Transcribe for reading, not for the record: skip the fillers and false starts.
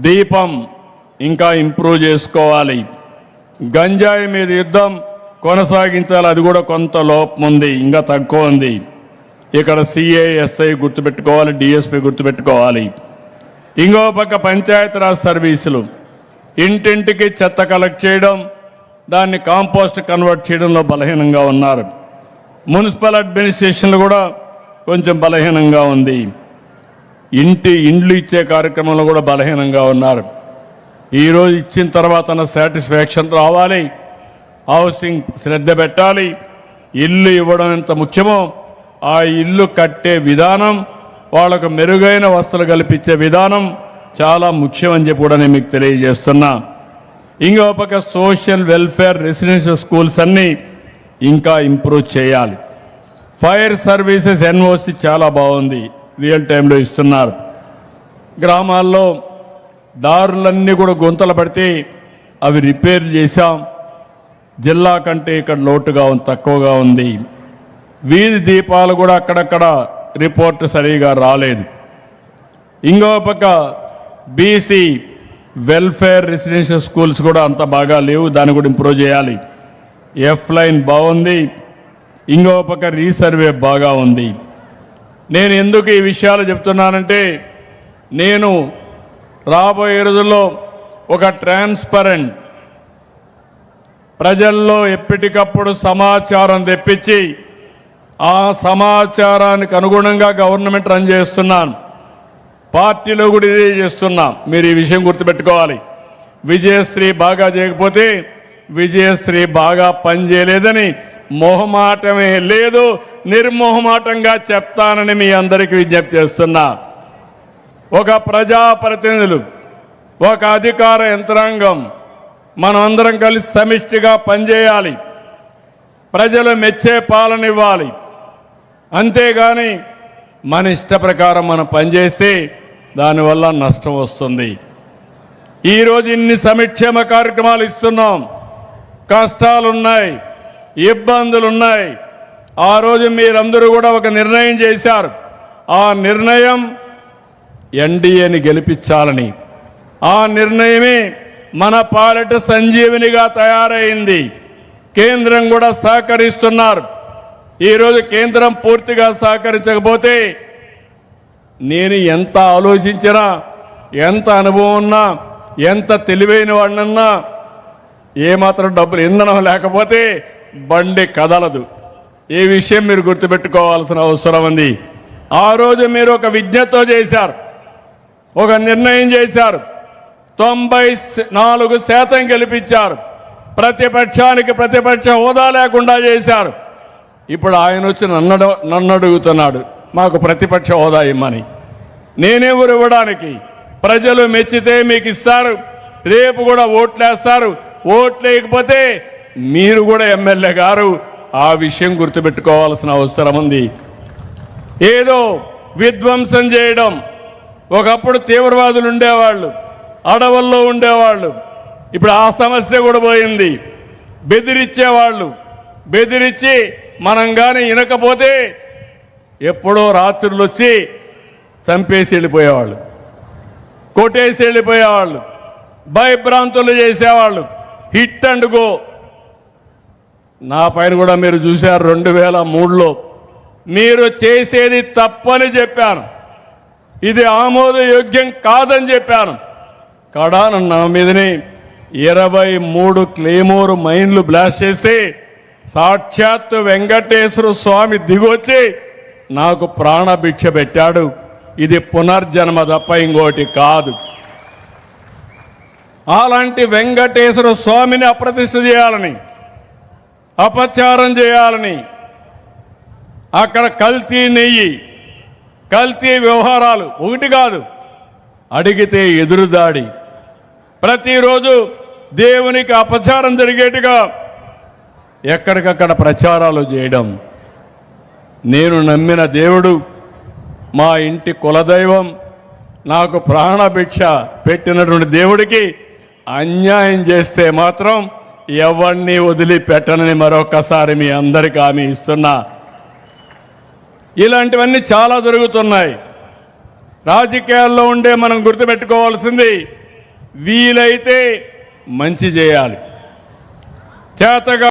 దీపం ఇంకా ఇంప్రూవ్ చేసుకోవాలి. గంజాయి మీద యుద్ధం కొనసాగించాలి, అది కూడా కొంత లోపం ఉంది, ఇంకా తక్కువ ఉంది. ఇక్కడ సిఐ ఎస్ఐ గుర్తుపెట్టుకోవాలి, డిఎస్పి గుర్తుపెట్టుకోవాలి. ఇంకో పక్క పంచాయతీరాజ్ సర్వీసులు ఇంటింటికి చెత్త కలెక్ట్ చేయడం, దాన్ని కాంపోస్ట్ కన్వర్ట్ చేయడంలో బలహీనంగా ఉన్నారు. మున్సిపల్ అడ్మినిస్ట్రేషన్లు కూడా కొంచెం బలహీనంగా ఉంది. ఇండ్లు ఇచ్చే కార్యక్రమంలో కూడా బలహీనంగా ఉన్నారు. ఈరోజు ఇచ్చిన తర్వాత సాటిస్ఫాక్షన్ రావాలి, హౌసింగ్ శ్రద్ధ పెట్టాలి. ఇల్లు ఇవ్వడం ఎంత ముఖ్యమో ఆ ఇల్లు కట్టే విధానం, వాళ్ళకు మెరుగైన వసతులు కల్పించే విధానం చాలా ముఖ్యమని చెప్పి కూడా నేను మీకు తెలియజేస్తున్నా. ఇంకో పక్క సోషల్ వెల్ఫేర్ రెసిడెన్షియల్ స్కూల్స్ అన్నీ ఇంకా ఇంప్రూవ్ చేయాలి. ఫైర్ సర్వీసెస్ ఎన్ఓసి చాలా బాగుంది, రియల్ టైంలో ఇస్తున్నారు. గ్రామాల్లో దారులన్నీ కూడా గుంతలు పడితే అవి రిపేర్ చేశాం. జిల్లా కంటే ఇక్కడ లోటుగా తక్కువగా ఉంది. వీధి దీపాలు కూడా అక్కడక్కడ రిపోర్ట్ సరిగా రాలేదు. ఇంకో పక్క బీసీ వెల్ఫేర్ రెసిడెన్షియల్ స్కూల్స్ కూడా అంత బాగా లేవు, దాన్ని కూడా ఇంప్రూవ్ చేయాలి. ఎఫ్ లైన్ బాగుంది, ఇంకో పక్క రీసర్వే బాగా ఉంది. నేను ఎందుకు ఈ విషయాలు చెప్తున్నానంటే, నేను రాబోయే రోజుల్లో ఒక ట్రాన్స్పరెంట్ ప్రజల్లో ఎప్పటికప్పుడు సమాచారం తెప్పించి ఆ సమాచారానికి అనుగుణంగా గవర్నమెంట్ రన్ చేస్తున్నాను. పార్టీలో కూడా ఇదే చేస్తున్నా. మీరు ఈ విషయం గుర్తుపెట్టుకోవాలి. విజయశ్రీ బాగా చేయకపోతే విజయశ్రీ బాగా పనిచేయలేదని మొహమాటమే లేదు, నిర్మోహమాటంగా చెప్తానని మీ అందరికీ విజ్ఞప్తి చేస్తున్నా. ఒక ప్రజాప్రతినిధులు, ఒక అధికార యంత్రాంగం మనం అందరం కలిసి సమిష్టిగా పనిచేయాలి. ప్రజలు మెచ్చే పాలన ఇవ్వాలి. అంతేగాని మన ఇష్ట ప్రకారం మనం పనిచేస్తే దానివల్ల నష్టం వస్తుంది. ఈరోజు ఇన్ని సంక్షేమ కార్యక్రమాలు ఇస్తున్నాం, కష్టాలున్నాయి, ఇబ్బందులున్నాయి. ఆ రోజు మీరందరూ కూడా ఒక నిర్ణయం చేశారు. ఆ నిర్ణయం ఎన్డీఏని గెలిపించాలని. ఆ నిర్ణయమే మన పాలిట సంజీవినిగా తయారైంది. కేంద్రం కూడా సహకరిస్తున్నారు. ఈరోజు కేంద్రం పూర్తిగా సహకరించకపోతే నేను ఎంత ఆలోచించినా, ఎంత అనుభవం ఉన్నా, ఎంత తెలివైన వాడినన్నా, ఏమాత్రం డబ్బులు ఇంధనం లేకపోతే బండి కదలదు. ఈ విషయం మీరు గుర్తుపెట్టుకోవాల్సిన అవసరం ఉంది. ఆ రోజు మీరు ఒక విజ్ఞతతో చేశారు, ఒక నిర్ణయం చేశారు. 94% గెలిపించారు. ప్రతిపక్షానికి ప్రతిపక్ష హోదా లేకుండా చేశారు. ఇప్పుడు ఆయన వచ్చి నన్ను అడుగుతున్నాడు, మాకు ప్రతిపక్ష హోదా ఇమ్మని. నేనెవరు ఇవ్వడానికి? ప్రజలు మెచ్చితే మీకు ఇస్తారు, రేపు కూడా ఓట్లేస్తారు. ఓట్లు వేయకపోతే మీరు కూడా ఎమ్మెల్యే గారు. ఆ విషయం గుర్తుపెట్టుకోవాల్సిన అవసరం ఉంది. ఏదో విధ్వంసం చేయడం, ఒకప్పుడు తీవ్రవాదులు ఉండేవాళ్ళు, అడవుల్లో ఉండేవాళ్ళు, ఇప్పుడు ఆ సమస్య కూడా పోయింది. బెదిరించేవాళ్ళు, బెదిరించి మనం కానీ వినకపోతే ఎప్పుడో రాత్రులు వచ్చి చంపేసి వెళ్ళిపోయేవాళ్ళు, కొట్టేసి వెళ్ళిపోయేవాళ్ళు, భయభ్రాంతులు చేసేవాళ్ళు, హిట్ అండ్ గో. నా పైన కూడా మీరు చూశారు. 2003లో మీరు చేసేది తప్పని చెప్పాను, ఇది ఆమోదయోగ్యం కాదని చెప్పాను. కడాన నా మీదనే 23 క్లేమోర్ మైన్లు బ్లాస్ట్ చేసి సాక్షాత్తు వెంకటేశ్వర స్వామి దిగొచ్చి నాకు ప్రాణభిక్ష పెట్టాడు. ఇది పునర్జన్మ తప్ప ఇంకోటి కాదు. అలాంటి వెంకటేశ్వర స్వామిని అప్రతిష్ఠ చేయాలని, అపచారం చేయాలని, అక్కడ కల్తీ నెయ్యి, కల్తీ వ్యవహారాలు ఒకటి కాదు, అడిగితే ఎదురుదాడి, ప్రతిరోజు దేవునికి అపచారం జరిగేట్టుగా ఎక్కడికక్కడ ప్రచారాలు చేయడం. నేను నమ్మిన దేవుడు, మా ఇంటి కులదైవం, నాకు ప్రాణభిక్ష పెట్టినటువంటి దేవుడికి అన్యాయం చేస్తే మాత్రం ఎవరిని వదిలిపెట్టనని మరొకసారి మీ అందరికీ హామీ ఇస్తున్నా. ఇలాంటివన్నీ చాలా జరుగుతున్నాయి. రాజకీయాల్లో ఉండే మనం గుర్తుపెట్టుకోవాల్సింది వీలైతే మంచి చేయాలి. చేతగా